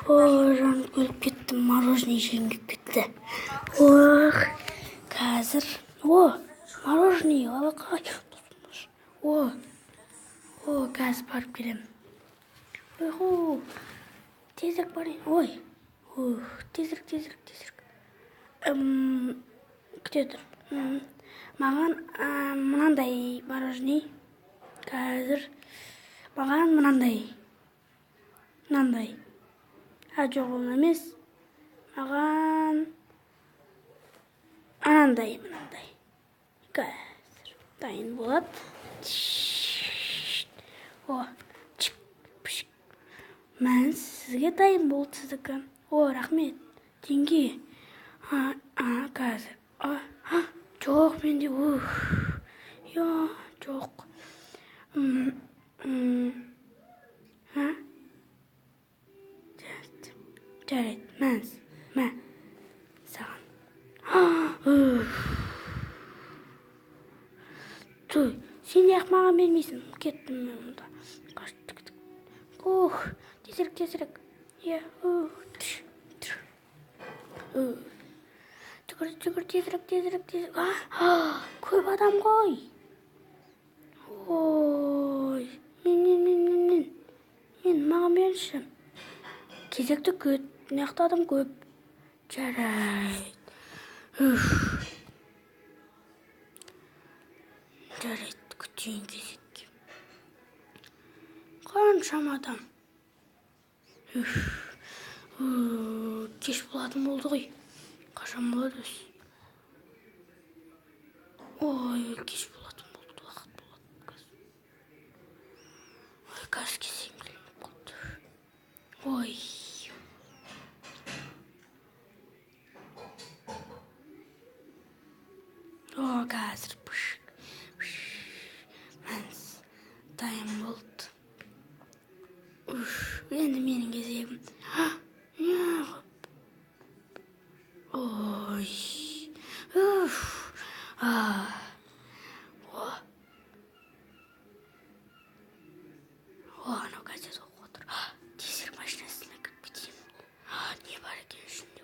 Жан өліп кетті, мороженое жегім келіп кетті. Ох, қазір. Мороженое, алақай. Қазір барып келем. Тезірек барайын. Тезірек. Күте тұр. Маған мынандай мороженое. Қазір маған мынандай. Жоқ, ол емес. Маған мынандай. Қазір дайын болады. Мән сізге дайын болды сіздікі. Рахмет. Теңге. Қазір. Жоқ, менде. Жоқ. Жарайды, мә, саған. Той, сен неғып маған бермейсің? Кеттім мен мұнда. Тезірек. Жүгір, тезірек. Көп адам ғой. Мен маған берші. Кезекті көт, неқті адам көп. Жарайды, күтейін кезекке. Қаншама адам. Кеш болатын болды ғой. Қашан болады өз? Кеш болатын болды, уақыт болады. Қазір kesем келіп қалды. Қазір мәнс дайын болды. Енді менің кезегім. Анау газет оқып отыр. Тезірек машинасына кіріп кетейін. Не бар екен ішінде?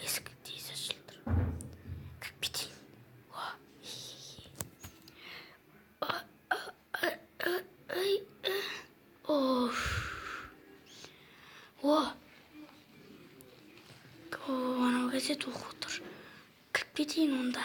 Есік тез ашылды. Кіріп кетейін. Анау газет оқып отыр. Кіріп кетейін онда.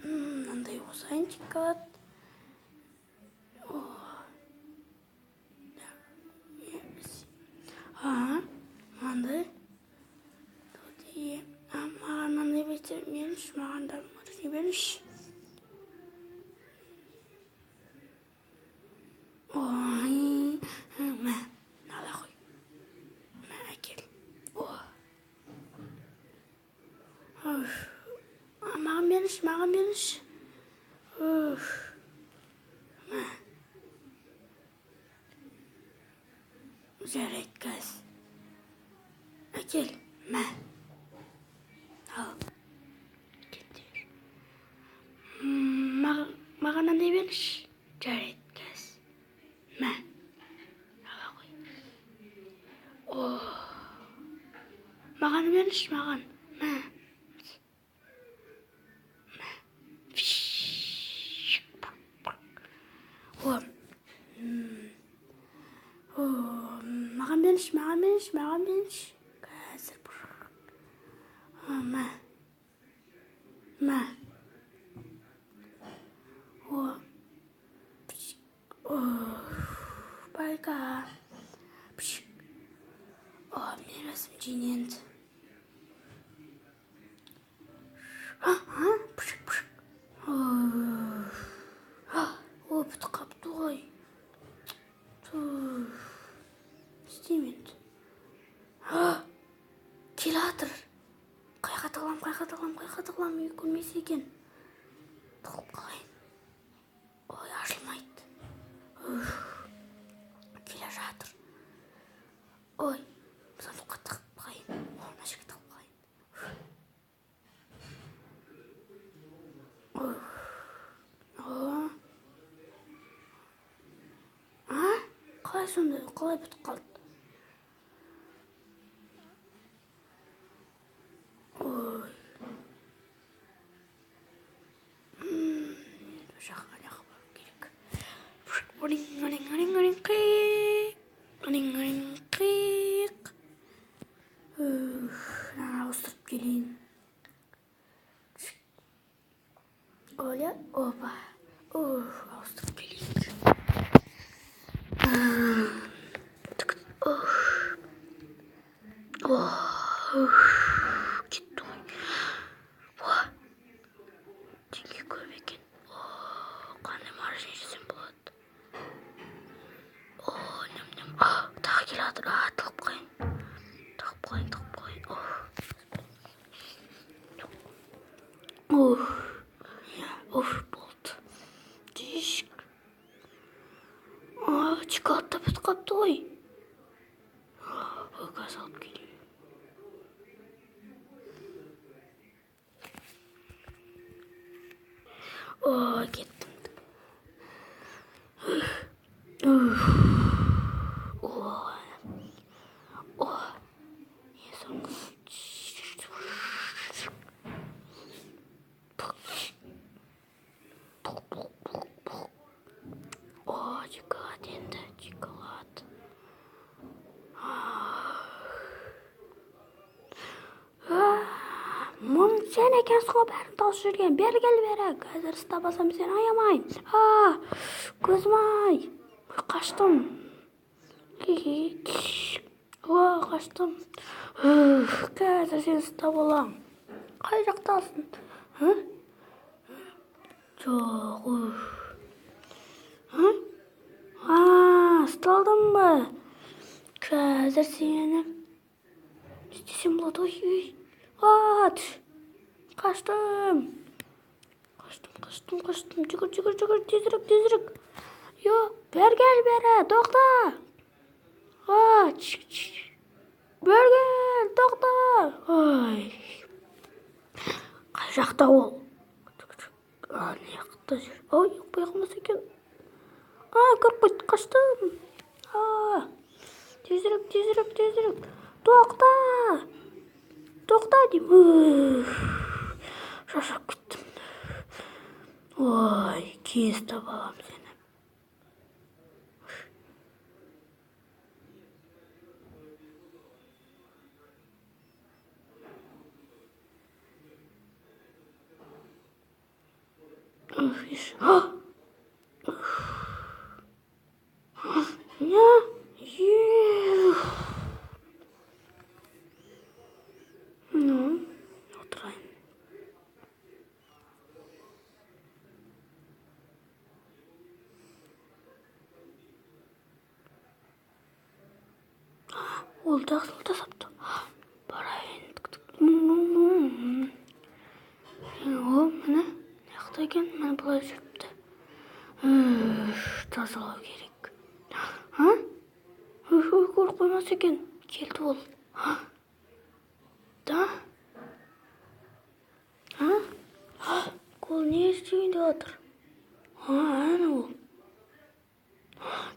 Мынандай осайын шоколад. Мынандай. Маған мынандай берші, маған да мороженое берші. Мә, ала қой. Мә, әкел. Маған берші. Мә. Жарайды, қазір. Әкел, мә. Ал. Кеттер. Маған андай берші. Жарайды, қазір. Мә. Ала қой. Маған берші, маған. Мә. Маған берші. Қазір. Мә. Байка. Мерасым жиненді. Бітіп қапты ғой. істеймін енді. Келатыр. Қайға тығылам, үй көрмесе екен. Тығылып қалайын. Ой, ашылмайды. Келе жатыр. Ой, сандыққа тығып қалайын. Мына жерге тығып қалайын. Қалай сонда? Қалай бітіп қалды? Жаққа аяғы бару керек. Қиқ. Ауыстырып келейін. Оля, опа. Ауыстырып келейік. Кетті ғой. Теңге көп екен. Қандай мороженое жесем болады? Ням-ням. Тағы келе жатыр. Тығып қойын. Болды. Тишік. Шоколадта бітіп қапты ғой. Газ алып келейін. Кеттім. Шоколад енді, шоколад. Мұң сен екенсің ғой бәрін тауысып жүрген. Бері кел бері. Қазір ұстап алсам сен аямайын. Көзім-ай. Қаштым. Қаштым. Қазір сен ұстап алам. Қай жақтасың? Жоқ. Ұсталдым ба? Қазір сені істесем болады. Ой. Қаштым. Жүгір. Тезірек. Бері кел бері. Тоқта. Бері кел. Тоқта. Қай жақта ол? Не жақта жүр? Ұқпай қалмаса екен. Көріп қойды. Қаштым. Тезірек. Тоқта деймін. Шаршап кеттім. Кейін ұстап алам сені. Отырайын. Ол жақсылықта сапты. Барайын. Міне, неқта екен, мені бұлай жүріпті. Тазалау керек. Көріп қоймас екен. Келді ол. Ол не істейін деп отыр? Әне ол.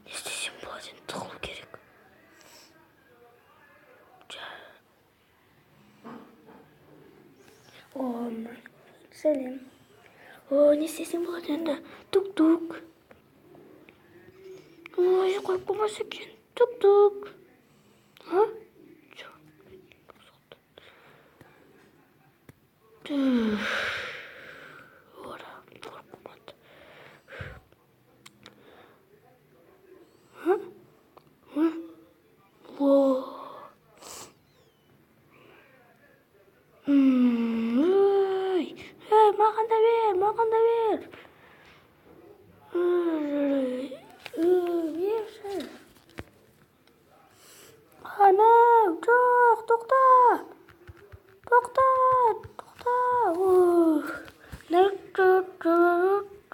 Не істесем болады, енді тығылу керек. Сәлем. Не істесем болады енді? Тук-тук. Қойып қоймас екен. Тук-тук. Маған да бер. Анау, жоқ, тоқта.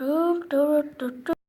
Dur dur dur dur.